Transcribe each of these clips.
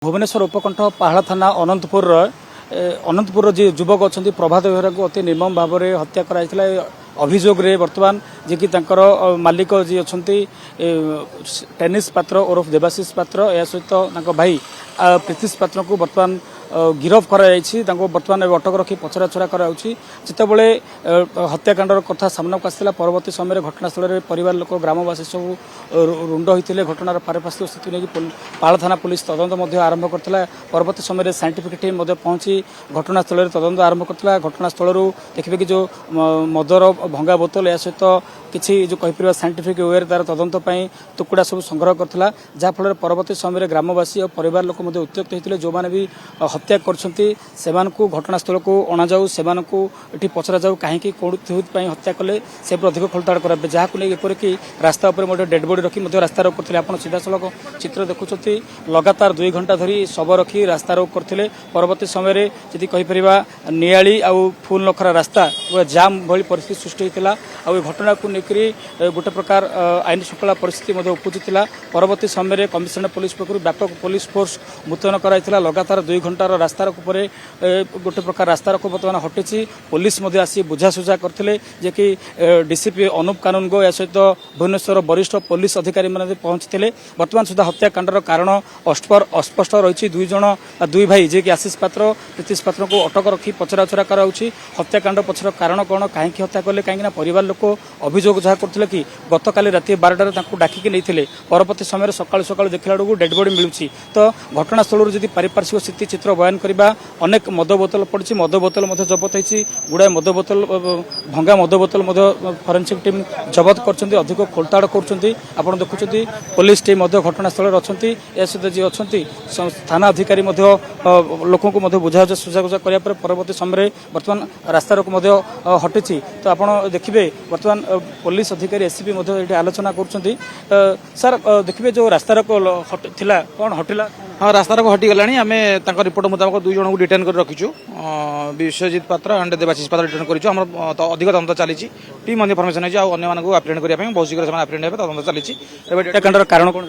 भुवनेश्वर उपकंठ पहाड़ थाना अनंतपुर जी युवक अच्छा प्रभात बेहरा को अति निर्मम भाव में हत्या कराइला अभियोग रे वर्तमान जे कि मालिक जी अच्छा टेनिस पात्र ओरफ देवाशीष पात्र या सहित भाई प्रीतिश पात्र को वर्तमान गिरफ बर्तमान अटक रखी पचराचरा जितेबले हत्याकांडर कथा सामना को आसाला परवर्ती समय घटनास्थल में परिवार लोक ग्रामवासी सब रुंड होते घटनार पारिपार्श्विक स्थिति नहीं पाल थाना पुलिस तदंत आरंभ करता परवर्ती समय साइंटिफिक टीम पहुंची घटनास्थल में तदंत आरंभ करता घटनास्थल देखिए कि जो मदर भंगा बोतल या सहित किसी जो कहीपर साइंटिफिक वेयर तार तदंत टुकड़ा सब संग्रह करता जहाँफल परवर्ती समय ग्रामवासी और परिवार लोक उत्त्यक्त होते जो मैंने भी हत्या कर घटनास्थल को अणाऊ से पचरा जाऊ कहीं कौन हत्या कले से अधिक खोलताड़ कराए जहाँ नहीं एपरिक रास्ता उपर डेड बॉडी रखी रास्ता रोक करते आप सीधा सड़क चित्र देखुं लगातार 2 घंटा धरी शव रखी रास्ता रोक करते परवर्ती समय जी कहीपर नियाली आउ फुल नखरा रास्ता जाम भली परिस्थिति सृष्टि होता आ घटना को लेकर गोटे प्रकार आईन श्रृंखला परिस्थिति उपजिता परवर्ती समय कमिशनरेट पुलिस पक्ष व्यापक पुलिस फोर्स मुतयन कराइला लगातार 2 घंटार रास्ता रोक पर गोटे प्रकार रास्ता रोक बर्तमान हटिची पुलिस आसी बुझासुझा करते जे कि डीसीपी अनूप कानूनगो या सहित भुवनेश्वर वरिष्ठ पुलिस अधिकारी मैंने पहुंची बर्तमान सुधा हत्याकांडर कारण अस्पष्ट रही 2 भाई जे कि आशीष पात्र प्रीतिश पात्र को अटक रखी पचराचरा कराउछि हत्याकांड पछर कारण कौन कहीं हत्या कले कहीं परिवार लोक अभियोग जहाँ करते कि गतकाली राति 12टार डाकिकी नहीं परवर्ती समय सकाल सकाल देखला बेलू डेड बॉडी मिलूँ तो घटनास्थल जब पारिपार्श्विक स्थिति चित्र बयान करवा अनेक मद बोतल पड़ी मद बोतल जबत होती गुड़ाए मद बोतल भंगा मद बोतल फरेन्सिक टीम जबत कर अधिक खोलताड़ कर देखुं पुलिस टीम घटनास्थल अच्छा सहित जी अच्छा थाना अधिकारी लोक बुझासुझा कराया परवर्ती समय बर्तमान रास्ता रोक हटिची तो आप देखिए बर्तमान पुलिस अधिकारी एसपी आलोचना कर सर देखिए जो रास्ता रोक थिला कौन हटिला हाँ रास्ता रोक हटिगला आम रिपोर्ट मुताबक 2 जन को डिटेन कर रखीचु विश्वजित पात्र एंड देवाशीष पात्र डिटेन कर अधिक तदंत चली टीम इनफर्मेशन है अन्य आप्रिहेंड करने बहुत शीघ्र आप्रिहेंड हे तदंत चली कारण कौन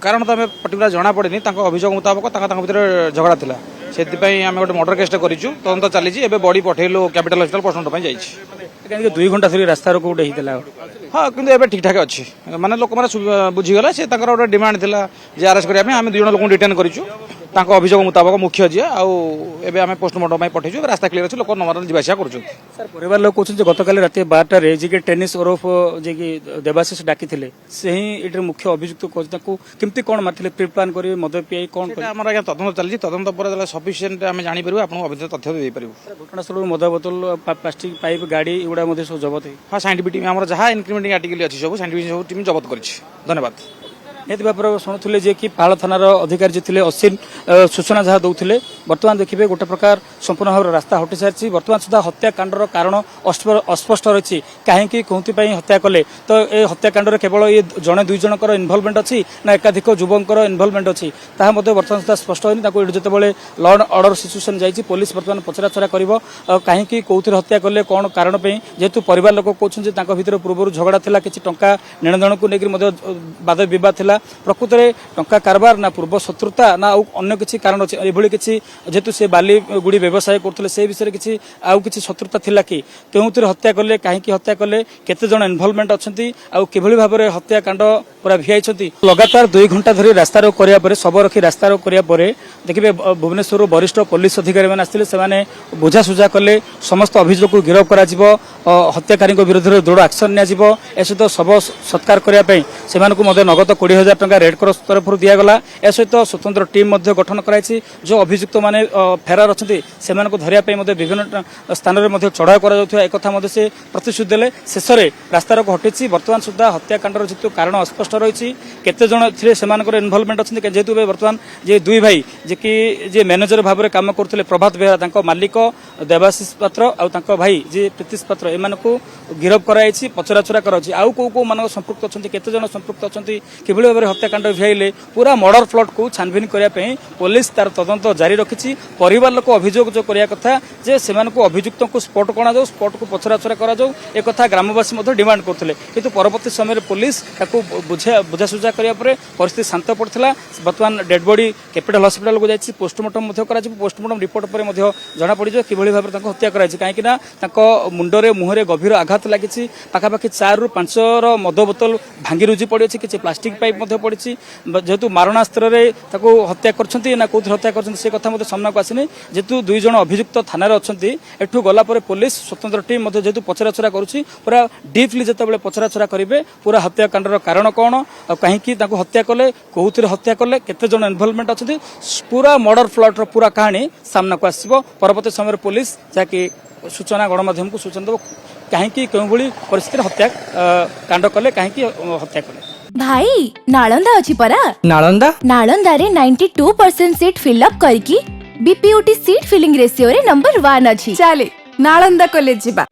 कारण तो आम पर्टिकुलर जना पड़े अभियोग मुताबक भर झगड़ा था से आम गोटे मर्डर केसटा करूँ तदंत चली बॉडी पठेलु कैपिटल हॉस्पिटल पोस्टमार्टम जाइए 2 घंटा धरी रास्ता रोक गोटे हाँ किंतु एबे ठीक ठाक अच्छी माने लोक मैंने बुझीगला से गोटे डिमांड था जे अरेस्ट करने आम 2 जन लोक डिटेन करूँ अभियोग मुताबक मुख्य जी आम पोस्टमार्टम पठेचु रास्ता क्लीयर अच्छे लोक नॉर्मल जीवासिया कर परिवार लोग कहते गतकाली राति 12टार जी टेनिस ओरफ जे कि देवाशीष डाकी से ही मुख्य अभियुक्त केमती कौन मारते प्री प्लान करेंगे मद पी कौन आम आज्ञा तदंत चलती तदंत पर सफिसीयंट आम जापर आपको अभियुक्त तथ्य देपर घटनास्थल मद बोतल प्लास्टिक पाइप गाड़ी एगुड़ा सब जबत हाँ साइंटिफिक टीम आम जहाँ इनक्रिमिनेटिंग आर्टिकल अच्छी सब साइंटिफिक टीम जबत कर धन्यवाद निहत भाव में शुणुले जे कि पाल थानार अधिकारी जी थे अश्विन सूचना जहाँ दौले बर्तमान देखिए गोटे प्रकार संपूर्ण भाव रास्ता हटि सारी बर्तमान सुधा हत्याकांडर कारण अस्पष्ट रही कहीं कौन हत्या कले तो ये हत्याकांड केवल ये जड़े 2 जनकर इनवल्वमेंट अच्छी ना एकाधिक युवकर इनवल्वमेंट अच्छी ताहा बर्तमान सुधा स्पष्ट होनी जो लॉ एंड ऑर्डर सिचुएशन जाइए पुलिस बर्तमान पचराचरा कर कहीं कौन हत्या कले कौन कारण जेहेतु परिवार लोक कहते भर पूर्व झगड़ा था किसी टंका नेणदेण को लेकर वाद बद था प्रकृत में टंका कारबार ना पूर्व शत्रुता ना अन्य किसी कारण अच्छे ये किसी जेहेतु से बाली गुड़ी व्यवसाय करते से विषय किसी आउ किसी शत्रुता थिला कि क्यों हत्या कले कहीं हत्या कले केते जन इनवल्वमेंट अच्छा किभली भाव में हत्याकांड पूरा भिआई लगातार 2 घंटा धरी रास्ता रोक कराया शव रखी रास्ता रोक कराया देखिए भुवनेश्वर वरिष्ठ पुलिस अधिकारी मैंने आसते से बुझासुझा कले समस्त अभियोग को गिरफ कर हत्याकारी विरोध में दृढ़ एक्शन निसत शव सत्कार करने से नगद 20,000 टंका रेड क्रॉस तरफ दिगला ए सहित स्वतंत्र टीम गठन कराई जो अभियुक्त मैंने फेरार अच्छा से धरने विभिन्न स्थान में चढ़ाऊ कर से प्रतिश्रुति देले शेष में रास्ता रोक हटिची बर्तमान सुधा हत्याकांडर जेतु कारण अस्पष्ट रही केते जन थे से इनवल्वमेंट अच्छे जेहेतु बर्तमान जे 2 भाई जे कि जे मैनेजर भाव में काम करते प्रभात बेहरा मालिक देवाशीष पात्र आ भाई जे प्रीतिश पात्र एम गिरफ कराई पचराचरा कर संपुक्त अच्छा केते जन संपुक्त अच्छा कि भाव में हत्याकांड भिआईले पूरा मर्डर प्लॉट को छानबीन करने पुलिस तार तदंत जारी रखी परिवार लोक अभियोग जो करने कथा जे से अभियुक्त को स्पॉट कणा जाऊ स्पॉट को पचराचरा करा जाऊ एक कथा ग्रामवासी डिमांड करते किंतु परवर्ती समय पुलिस बुझासुझा करने परिस्थिति शांत पड़ता बर्तमान डेड बॉडी कैपिटल हॉस्पिटल को जाइए पोस्टमार्टम पोस्टमार्टम रिपोर्ट पर जना पड़ कि भाव में हत्या कराई कहीं मुंडरे मुहरे गभीर आघात लगी पाखापाखि 4 ରୁ 5 मद बोतल भांगी रुजी पड़ी किसी प्लास्टिक पाइप पड़ी जेहेतु मारणास्त्र हत्या कर कौन हत्या कर कथा सामना को आसनी जेहेतु 2 जन अभियुक्त थाना अच्छा एठू गलापर पुलिस स्वतंत्र टीम जेहेतु पचराचरा करुच्ची पूरा डीपली जिते पचराचरा करेंगे पूरा हत्याकांडर कारण कौन कहीं हत्या कले कौ हत्या कले केते जन इनवॉल्वमेंट अच्छा पूरा मर्डर प्लॉट पूरा कहानी सामना को आसो परवर्ती समय पुलिस जहाँकि सूचना गणमाध्यम को सूचना देव कहीं क्यों परिस्थिति हत्या कांड कले कहीं हत्या कले भाई नालंदा अच्छी परा नालंदा रे 92% सीट फिलअप करकी बीपीओटी सीट फिलिंग रेशियो रे नंबर 1 अच्छी चले नालंदा कॉलेज जीवा।